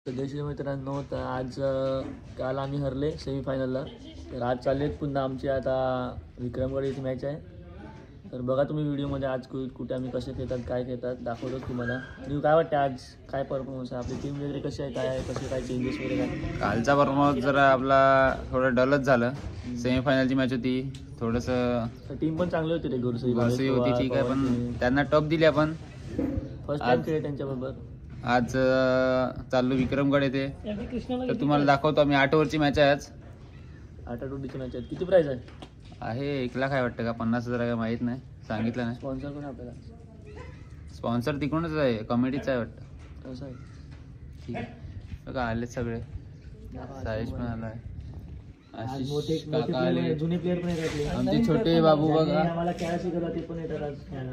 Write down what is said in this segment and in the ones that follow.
सदस्य मित्रांनो, तर आज काल आम्ही हरले सेमीफायनलला. तर आज चाललेत पुन्हा आमची आता विक्रमगड मॅच आहे. तर बघा तुम्ही व्हिडिओमध्ये आज कुठे आम्ही कसे खेळतात, काय खेळतात दाखवतो तुम्हाला. तुम्ही काय वाटतं आज काय परफॉर्मन्स आहे आपली टीम वगैरे कशी आहे, काय आहे, कसे काय चेंजेस वगैरे काय? कालचा परफॉर्मन्स जरा आपला थोडं डलच झालं. सेमीफायनलची मॅच होती, थोडंसं टीम पण चांगली होती रे. घोरसई होती ठीक आहे, पण त्यांना टप दिली आपण. फर्स्ट टाइम खेळ त्यांच्याबरोबर. आज चाललो विक्रमगड येथे, तर तुम्हाला दाखवतो आम्ही. 8 ओव्हरची मॅच आहे आज. 8 ओव्हरची मॅच आहे. किती प्राइस आहे? 1 लाख आहे वाटतं का 50,000 काय माहीत नाही, सांगितलं नाही. स्पॉन्सर कोण आपल्याला? स्पॉन्सर तिकडूनच आहे, कमिटीच आहे वाटतं. कसं आहे? ठीक आहे बघा, आले सगळे. साईश पण आला आहे, आशिष काका आले, जुने प्लेअर पण येतात. आमचे छोटे बाबू बघा. आम्हाला खेळा शिकवला ते पण येतात आज खेळायला.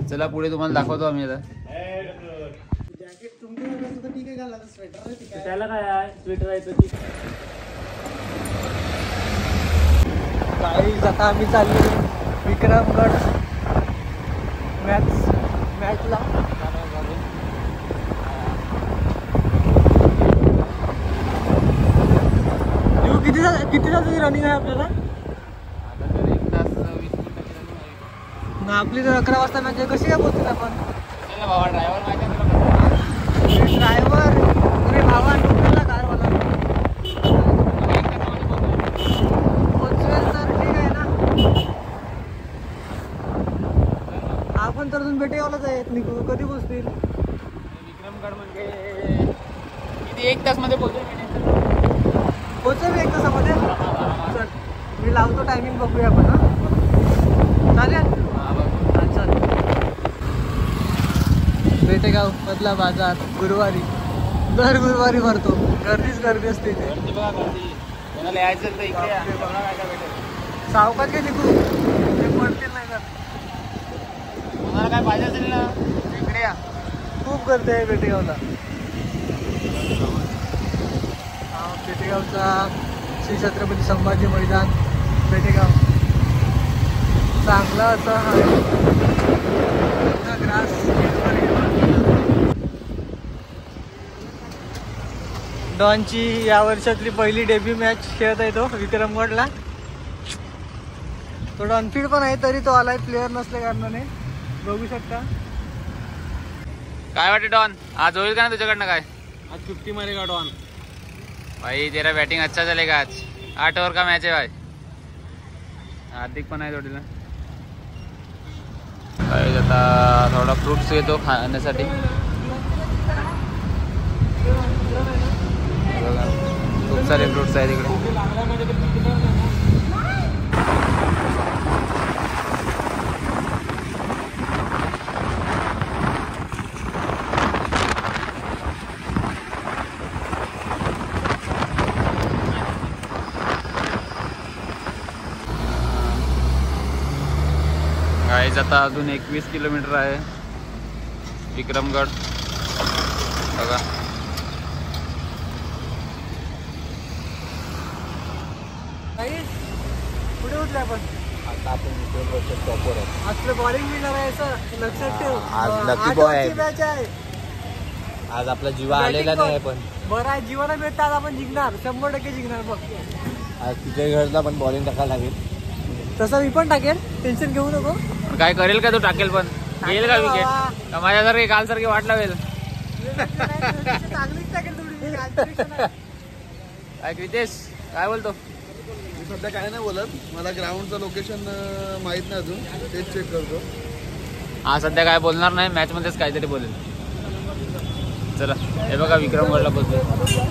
चला पुढे तुम्हाला दाखवतो आम्ही आता. त्याला काय आहे, स्वेटर आहे काही आता आम्ही चाललो विक्रमगड मॅचला. किती तासाची रनिंग आहे आपल्याला? आपली तर 11 वाजता मॅच आहे. कशी काय पोहोचतील आपण? ड्रायव्हर अरे भावा नोकरीला कारवाला पोचवेल तर ठीक आहे ना. आपण तर अजून भेटेवालाच आहेत. निघू कधी पोचतील? विक्रमगड म्हणजे किती 1 तास मध्ये पोहोचेल. 1 तासामध्ये. चल मी लावतो टायमिंग, बघूया आपण. हां चालेल. पेटेगाव मधला बाजार गुरुवारी, दर गुरुवारी भरतो. गर्दी असते इथे. सावकाश काय निघू, ते पडतील नाही तर. तुम्हाला काय पाहिजे असेल ना इकडे या, खूप गर्दी आहे पेटेगावला. पेटेगावचा श्री छत्रपती संभाजी मैदान पेटेगाव चांगला असा ग्रास. डॉनची या वर्षातली पहिली डेब्यू मॅच खेळत आहे तो विक्रमगडला. थोडं अनफिट पण आहे, तरी तो आलाय प्लेअर नसल्या कारणाने. बघू शकता. काय वाटते डॉन, आज होईल का ना तुझ्याकडनं? काय आज 50 मारेगा डॉन. भाई तेरा बैटिंग अच्छा चलेगा आज. 8 ओव्हर का मॅच आहे भाई. हार्दिक पण आहे जोडीला. आता थोडा फ्रुट्स घेतो खाण्यासाठी. बघा खूप सारे फ्रुट्स आहेत इकडे. गाईज आता अजून 21 किलोमीटर आहे विक्रमगड. बघा पुढे उठले आपण. आता आपण विक्रमगडच्या टॉपवर आहे. आपलं बॉलिंग विनर आहे असं लक्षात ठेव. आज लकी 8 बॉय आहे. ओव्हरची मॅच आहे. आज आपला जीवा आलेला नाही आहे, पण बरं आहे जीवाला भेटतं. आज आपण जिंकणार, 100% जिंकणार. बघ आज तुझ्या घरला पण बॉलिंग टाकायला लागेल. तसं मी पण टाकेल, टेन्शन घेऊ नको. काय करेल का तू? टाकेल पण येईल का विकेट? का माझ्यासारखी कालसारखी वाट लावेल? चांगलीच टाकेल थोडी. काय क्रितेश काय बोलतो? मी सध्या काय नाही बोलत, मला ग्राउंडचं लोकेशन माहित नाही अजून, तेच चेक करतो. हा सध्या काय बोलणार नाही, मॅच मध्येच काहीतरी बोलेल. चला हे बघा विक्रमगडला पोहोचलो.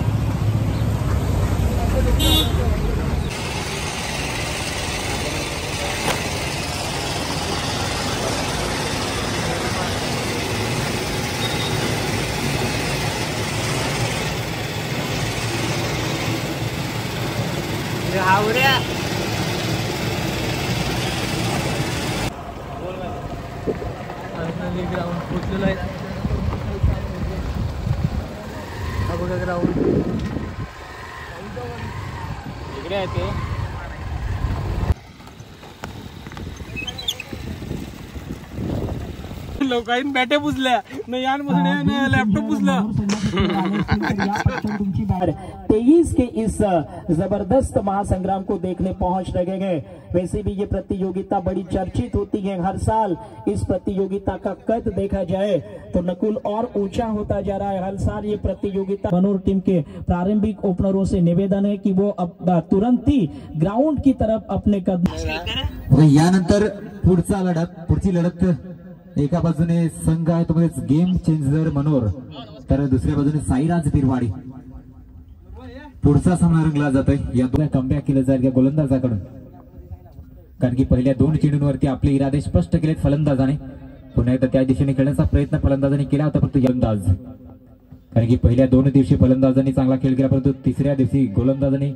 हावऱ्या ग्राउंड पोचलेलं आहे. हा बघा ग्राउंड इकडे आहे ते. लोकांनी बॅटे पुजल्या न यान लॅपटॉप पुजलं 23 के इस जबरदस्त महासंग्राम को देखने पहुंच रहे हैं। वैसे भी ये प्रतियोगिता बड़ी चर्चित होती है हर साल। इस प्रतियोगिता का कद देखा जाए तो नकुल और ऊंचा होता जा रहा है हर साल ये प्रतियोगिता। मनोर टीम के प्रारंभिक ओपनरों से निवेदन है कि वो अब तुरंत ही ग्राउंड की तरफ अपने कदम। यानंतर पुढची लढत एका बाजूने संघ आहे तो गेम चेंजर मनोर, तर दुसऱ्या बाजूने साईराज बिरवाडी। पुढचा सामना रंगला जातोय या दोन कमबॅक केलं जाईल या गोलंदाजाकडून, कारण की पहिल्या 2 चेंडूंवरती आपले इरादे स्पष्ट केलेत फलंदाजाने। पुन्हा एकदा त्या दिशेने खेळण्याचा प्रयत्न फलंदाजाने केला होता, परंतु यंदाज कारण की पहिल्या 2 दिवशी फलंदाजांनी चांगला खेळ केला, परंतु तिसऱ्या दिवशी गोलंदाजाने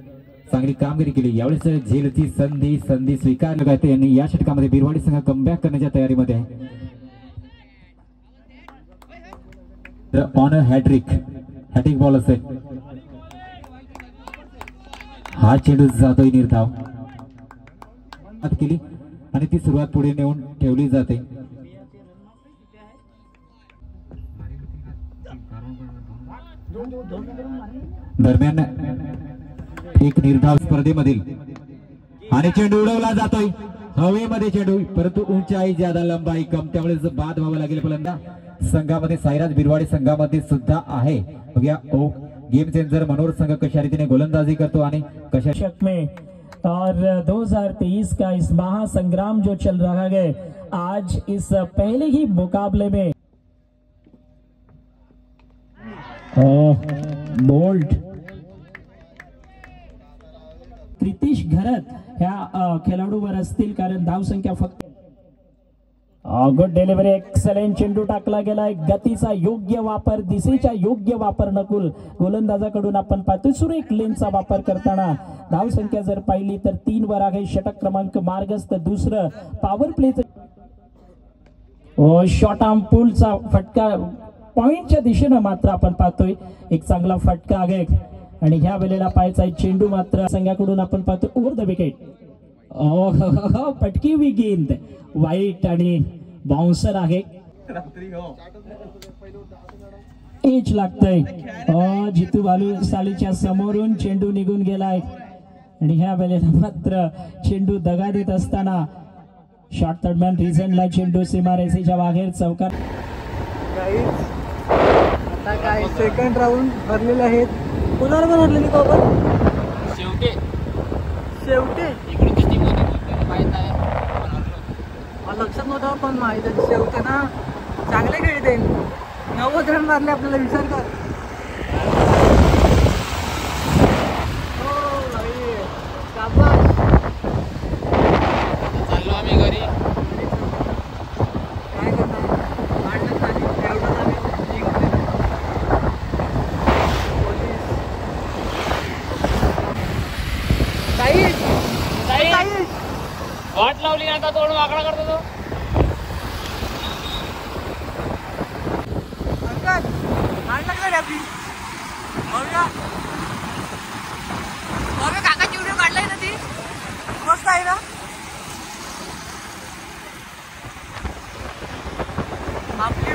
चांगली कामगिरी केली। यावेळेस झेलची संधी स्वीकारली जाते आणि या षटकामध्ये बिरवाडी संघ कमबॅक करण्याच्या तयारीमध्ये आहे। ऑन हॅट्रिक बॉल असेल, हा चेंडू जातोय निर्धाव केली आणि ती सुरुवात पुढे नेऊन ठेवली जाते। दरम्यान एक निर्धाव स्पर्धेमधील आणि चेंडू उडवला जातोय हवेमध्ये चेंडू, परंतु उंचाई ज्यादा लंबाई कम, त्यामुळे बाद व्हावं लागेल फलंदाज संघामध्ये। साईराज बिरवाडी संघामध्ये सुद्धा आहे। बघूया गेम चेंजर मनोर संघ कशा रीतीने गोलंदाजी करतो आणि कशा में। और 2023 का इस महासंग्राम जो चल रहा है आज इस पहले ही मुकाबले में बोल्ट कृतिश घरत ह्या खेळाडूवर असतील, कारण धावसंख्या फक्त गुड डिलिव्हरी, एक्सलेंट चेंडू टाकला गेलाय, गतीचा योग्य वापर, दिशेचा योग्य वापर नकुल गोलंदाजाकडून आपण पाहतोय। सुरेख लेनचा वापर करताना धावसंख्या जर पाहिली तर 3 वर आहे, षटक क्रमांक मार्गस्थ, दुसरं पॉवर प्लेच शॉर्ट आर्म पुलचा फटका पॉइंटच्या दिशेनं मात्र आपण पाहतोय एक चांगला फटका आहे आणि ह्या वेळेला पाहायचा चेंडू मात्र संघाकडून आपण पाहतोय ओव्हर द विकेट। पटकी हुई गेंद वाईट आणि बाउन्सर आहे, एच लागतंय। जितू बालू सालीच्या समोरून चेंडू निघून गेलाय आणि ह्या वेळेला मात्र चेंडू दगा देत असताना शॉट दरम्यान रिझनला चेंडू सीमारेषेच्या बाहेर चौकार। आता काय सेकंड राऊंड भरलेले आहेत, कुणाला पण भरलेली का शेवटे इकडून किती माहित आहे लक्षात नव्हतं, पण माहिती आहे शेवटे ना चांगले खेळते। 90 रन मारले, आपल्याला विचार कर। हो भाई शाबास, चाललो आम्ही घरी। काय करणार, भांडण झाली एवढं झाली वाट लावली आता तोड वाकडा करतो तो काकाची व्हिडिओ काढलाय ना, ती मस्त आहे ना। आपली